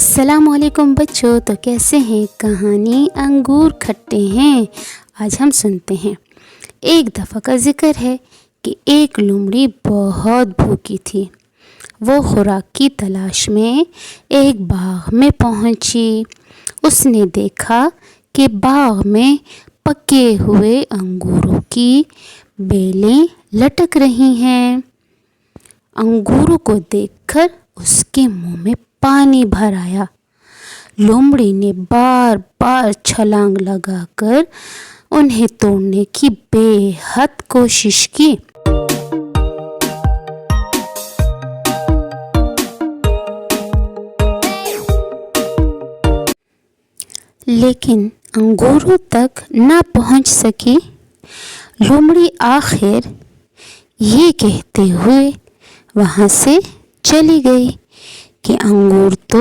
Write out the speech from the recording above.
السلام علیکم بچوں، تو کیسے ہیں؟ کہانی انگور کھٹے ہیں آج ہم سنتے ہیں۔ ایک دفعہ کا ذکر ہے کہ ایک لومڑی بہت بھوکی تھی۔ وہ خوراک کی تلاش میں ایک باغ میں پہنچی۔ اس نے دیکھا کہ باغ میں پکے ہوئے انگوروں کی بیلیں لٹک رہی ہیں۔ انگوروں کو دیکھ کر اس کے منہ میں پانی بھر آیا۔ لومڑی نے بار بار چھلانگ لگا کر انہیں توڑنے کی بے حد کوشش کی، لیکن انگوروں تک نہ پہنچ سکی۔ لومڑی آخر یہ کہتے ہوئے وہاں سے چلی گئی کہ انگور تو